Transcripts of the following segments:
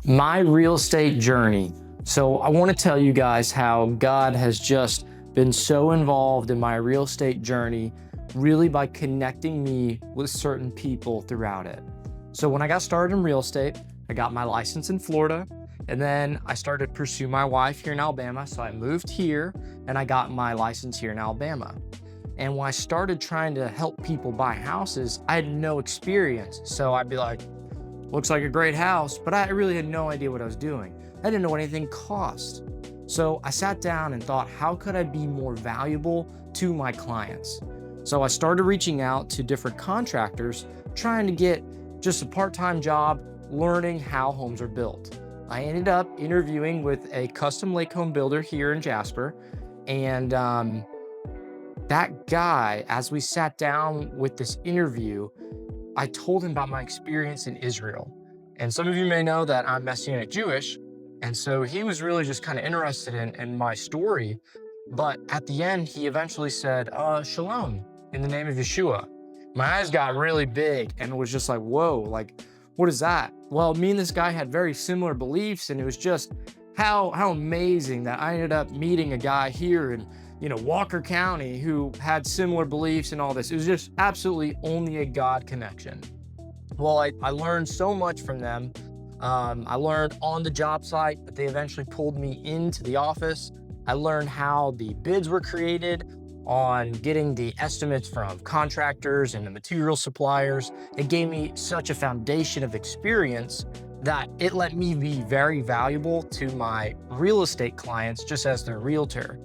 My real estate journey. So I want to tell you guys how God has just been so involved in my real estate journey, really by connecting me with certain people throughout it. So when I got started in real estate, I got my license in Florida, and then I started to pursue my wife here in Alabama. So I moved here and I got my license here in Alabama. And when I started trying to help people buy houses, I had no experience. So I'd be like, looks like a great house, but I really had no idea what I was doing. I didn't know what anything cost. So I sat down and thought, how could I be more valuable to my clients? So I started reaching out to different contractors, trying to get just a part-time job, learning how homes are built. I ended up interviewing with a custom lake home builder here in Jasper. And that guy, as we sat down with this interview, I told him about my experience in Israel. And some of you may know that I'm Messianic Jewish. And so he was really just kind of interested in my story. But at the end, he eventually said, Shalom, in the name of Yeshua. My eyes got really big and it was just like, whoa, like, what is that? Well, me and this guy had very similar beliefs, and it was just how amazing that I ended up meeting a guy here in Walker County who had similar beliefs and all this. It was just absolutely only a God connection. Well, I learned so much from them. I learned on the job site, but they eventually pulled me into the office. I learned how the bids were created, on getting the estimates from contractors and the material suppliers. It gave me such a foundation of experience that it let me be very valuable to my real estate clients just as their realtor.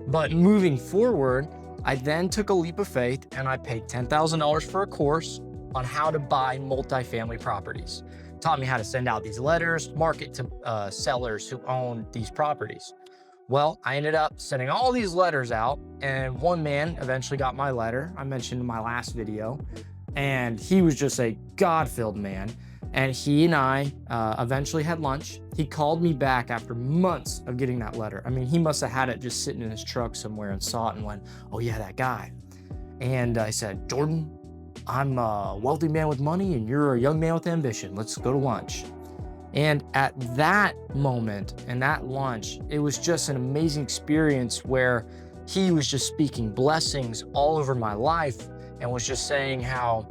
But moving forward, I then took a leap of faith and I paid $10,000 for a course on how to buy multifamily properties. Taught me how to send out these letters, market to sellers who own these properties. Well, I ended up sending all these letters out, and one man eventually got my letter I mentioned in my last video, and he was just a God-filled man. And he and I eventually had lunch. He called me back after months of getting that letter. I mean, he must have had it just sitting in his truck somewhere and saw it and went, oh yeah, that guy. And I said, Jordan, I'm a wealthy man with money and you're a young man with ambition. Let's go to lunch. And at that moment and that lunch, it was just an amazing experience where he was just speaking blessings all over my life and was just saying how,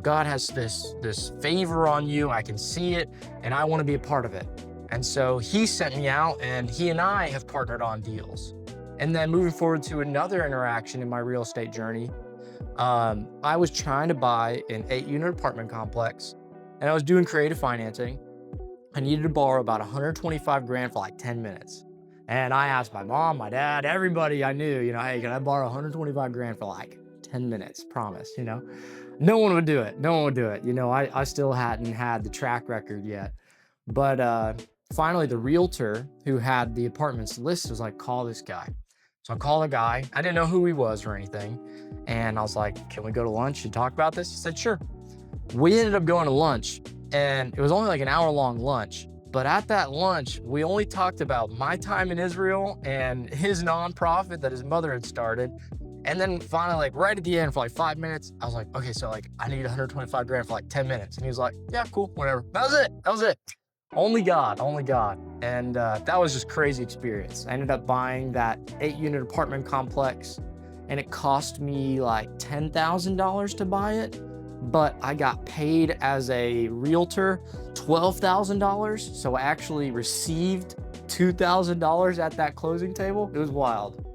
God has this favor on you. I can see it and I want to be a part of it. And so he sent me out, and he and I have partnered on deals. And then moving forward to another interaction in my real estate journey, I was trying to buy an 8-unit apartment complex, and I was doing creative financing. I needed to borrow about 125 grand for like 10 minutes. And I asked my mom, my dad, everybody I knew, hey, can I borrow 125 grand for like 10 minutes? Promise, No one would do it. No one would do it. I still hadn't had the track record yet. But finally, the realtor who had the apartments listed was like, call this guy. So I called the guy. I didn't know who he was or anything. And I was like, can we go to lunch and talk about this? He said, sure. We ended up going to lunch, and it was only like an hour-long lunch. But at that lunch, we only talked about my time in Israel and his nonprofit that his mother had started. And then finally, like right at the end for like 5 minutes, I was like, okay, so like I need 125 grand for like 10 minutes. And he was like, yeah, cool, whatever. That was it. Only God. And that was just crazy experience. I ended up buying that 8-unit apartment complex, and it cost me like $10,000 to buy it. But I got paid as a realtor $12,000. So I actually received $2,000 at that closing table. It was wild.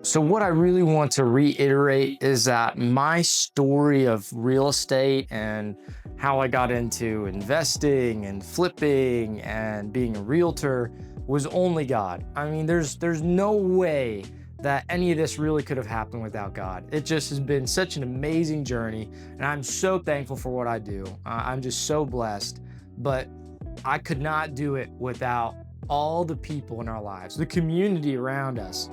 So what I really want to reiterate is that my story of real estate and how I got into investing and flipping and being a realtor was only God. I mean, there's no way that any of this really could have happened without God. It just has been such an amazing journey, and I'm so thankful for what I do. I'm just so blessed, but I could not do it without all the people in our lives, the community around us.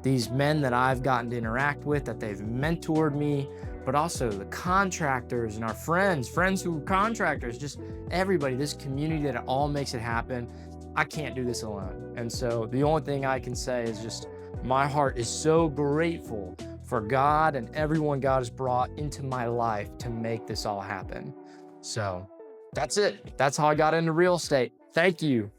These men that I've gotten to interact with, that they've mentored me, but also the contractors and our friends who are contractors, just everybody, this community that all makes it happen. I can't do this alone. And so the only thing I can say is just my heart is so grateful for God and everyone God has brought into my life to make this all happen. So That's it. That's how I got into real estate. Thank you.